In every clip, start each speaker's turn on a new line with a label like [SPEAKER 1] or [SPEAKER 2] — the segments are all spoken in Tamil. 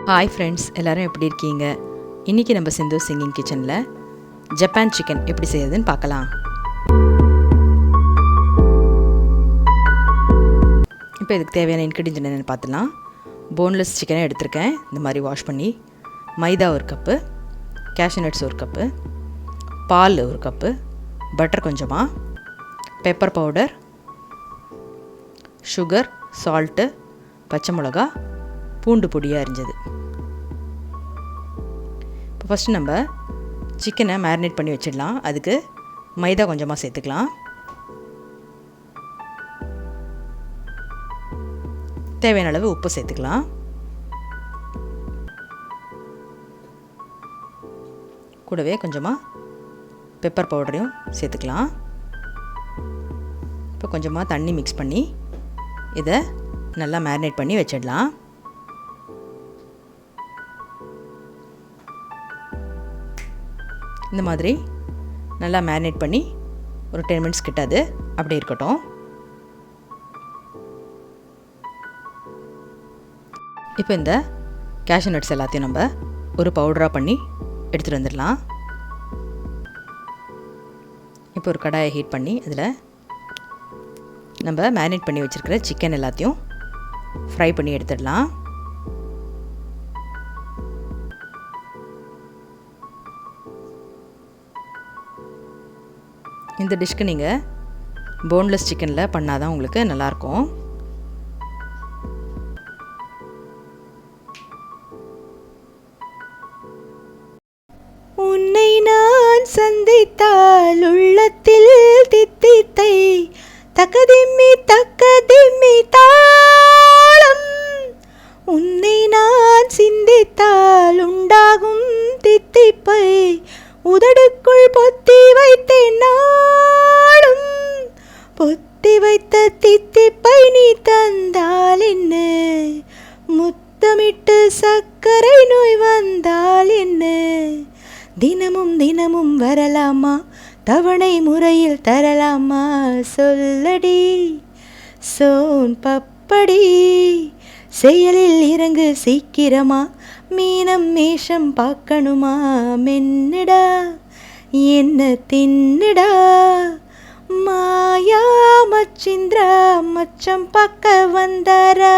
[SPEAKER 1] ஹாய் ஃப்ரெண்ட்ஸ், எல்லோரும் எப்படி இருக்கீங்க? இன்றைக்கி நம்ம சிந்து சிங்கிங் கிச்சனில் ஜப்பான் சிக்கன் எப்படி செய்யறதுன்னு பார்க்கலாம். இப்போ இதுக்கு தேவையான இன்க்ரீடியன்ட் என்னென்னு பார்த்துலாம். போன்லெஸ் சிக்கனை எடுத்திருக்கேன், இந்த மாதிரி வாஷ் பண்ணி. மைதா 1 கப்பு, கேஷ்யூ நட்ஸ் 1 கப்பு, பால் 1 கப்பு, பட்டர் கொஞ்சமாக, பெப்பர் பவுடர், சுகர், சால்ட்டு, பச்சை மிளகா, பூண்டு பொடியாக அரிஞ்சது. இப்போ ஃபஸ்ட்டு நம்ம சிக்கனை மேரினேட் பண்ணி வச்சிடலாம். அதுக்கு மைதா கொஞ்சமாக சேர்த்துக்கலாம். தேவையான அளவு உப்பு சேர்த்துக்கலாம். கூடவே கொஞ்சமாக பெப்பர் பவுடரையும் சேர்த்துக்கலாம். இப்போ கொஞ்சமாக தண்ணி மிக்ஸ் பண்ணி இதை நல்லா மேரினேட் பண்ணி வச்சிடலாம். இந்த மாதிரி நல்லா மேரினேட் பண்ணி ஒரு 10 மினிட்ஸ் கிட்ட அது அப்படியே இருக்கட்டும். இப்போ இந்த கேஷ்யூ நட்ஸ் எல்லாத்தையும் நம்ம ஒரு பவுடராக பண்ணி எடுத்துகிட்டு வந்துடலாம். இப்போ ஒரு கடாயை ஹீட் பண்ணி அதில் நம்ம மேரினேட் பண்ணி வச்சுருக்கிற சிக்கன் எல்லாத்தையும் ஃப்ரை பண்ணி எடுத்துடலாம். இந்த டிஷ்க்கு நீங்கள் போன்லெஸ் சிக்கனில் பண்ணால் தான் உங்களுக்கு நல்லாயிருக்கும்.
[SPEAKER 2] உன்னை நான் சந்தித்தால் உள்ளத்தில் தித்தித்தை தக்கதிம்மி தாளம். உன்னை நான் சிந்தித்தால் உண்டாகும் தித்திப்பை உதடுக்குள் பொத்தி வைத்தேன் நாளும். பொத்தி வைத்த தித்திப்பை நீ தந்தால் என்ன, முத்தமிட்டு சர்க்கரை நோய் வந்தால் என்ன, தினமும் தினமும் வரலாமா, தவணை முறையில் தரலாமா, சொல்லடி சோன் பப்படி, செயலில் இறங்கு சீக்கிரமா, மீனம் மேஷம் பார்க்கணுமா, மென்னுடா என்ன தின்னுடா, மாயா மச்சிந்திரா மச்சம் பார்க்க வந்தாரா,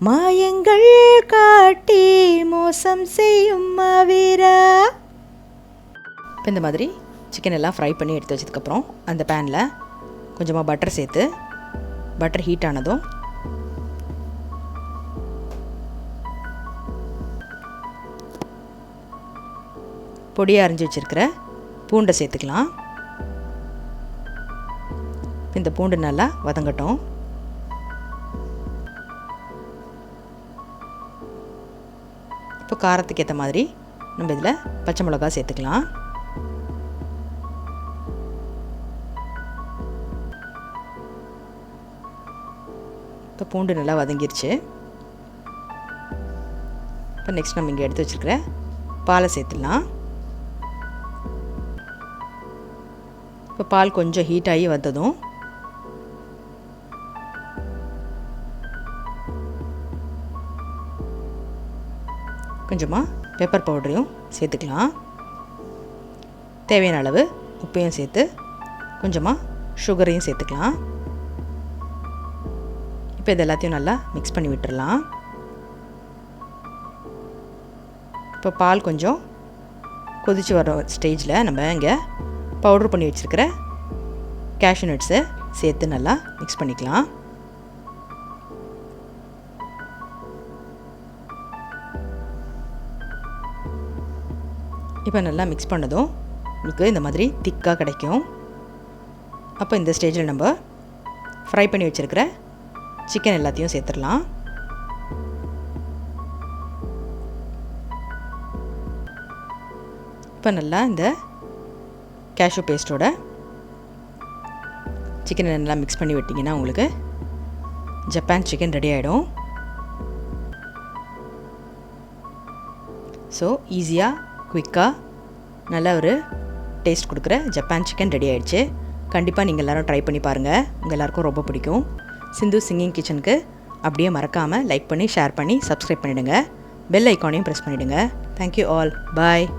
[SPEAKER 2] மாயங்கள் காட்டி மோசம் செய்யும் மாவீரா.
[SPEAKER 1] இப்போ இந்த மாதிரி சிக்கன் எல்லாம் ஃப்ரை பண்ணி எடுத்து வச்சதுக்கப்புறம் அந்த பேனில் கொஞ்சமாக பட்டர் சேர்த்து, பட்டர் ஹீட் ஆனதும் பொடியாக அரிஞ்சு வச்சுருக்கிற பூண்டை சேர்த்துக்கலாம். இந்த பூண்டு நல்லா வதங்கட்டும். இப்போ காரத்துக்கு ஏற்ற மாதிரி நம்ம இதில் பச்சை மிளகா சேர்த்துக்கலாம். இப்போ பூண்டு நல்லா வதங்கிருச்சு. இப்போ நெக்ஸ்ட் நம்ம இங்கே எடுத்து வச்சுருக்கிற பாலை சேர்த்துடலாம். இப்போ பால் கொஞ்சம் ஹீட் ஆகி வந்ததும் கொஞ்சமாக பெப்பர் பவுடரையும் சேர்த்துக்கலாம். தேவையான அளவு உப்பையும் சேர்த்து கொஞ்சமாக சுகரையும் சேர்த்துக்கலாம். இப்போ இது எல்லாத்தையும் நல்லா மிக்ஸ் பண்ணி விட்டுடலாம். இப்போ பால் கொஞ்சம் கொதித்து வர ஸ்டேஜில் நம்ம இங்கே பவுட்ரு பண்ணி வச்சுருக்கிற கேஷ்யூ நட்ஸை சேர்த்து நல்லா மிக்ஸ் பண்ணிக்கலாம். இப்போ நல்லா மிக்ஸ் பண்ணதும் உங்களுக்கு இந்த மாதிரி திக்காக கிடைக்கும். அப்போ இந்த ஸ்டேஜில் நம்ம ஃப்ரை பண்ணி வச்சுருக்கிற சிக்கன் எல்லாத்தையும் சேர்த்துடலாம். இப்போ நல்லா இந்த கேஷ்யூ பேஸ்ட்டோட சிக்கனை நல்லா மிக்ஸ் பண்ணி விட்டிங்கன்னா உங்களுக்கு ஜப்பான் சிக்கன் ரெடி ஆகிடும். ஸோ ஈஸியாக குயிக்காக நல்ல ஒரு டேஸ்ட் கொடுக்குற ஜப்பான் சிக்கன் ரெடி ஆகிடுச்சு. கண்டிப்பாக நீங்கள் எல்லோரும் ட்ரை பண்ணி பாருங்கள், உங்கள் எல்லாருக்கும் ரொம்ப பிடிக்கும். சிந்து சிங்கிங் கிச்சனுக்கு அப்படியே மறக்காமல் லைக் பண்ணி ஷேர் பண்ணி சப்ஸ்கிரைப் பண்ணிவிடுங்க. பெல் ஐக்கானையும் ப்ரெஸ் பண்ணிவிடுங்க. Thank you all. பாய்.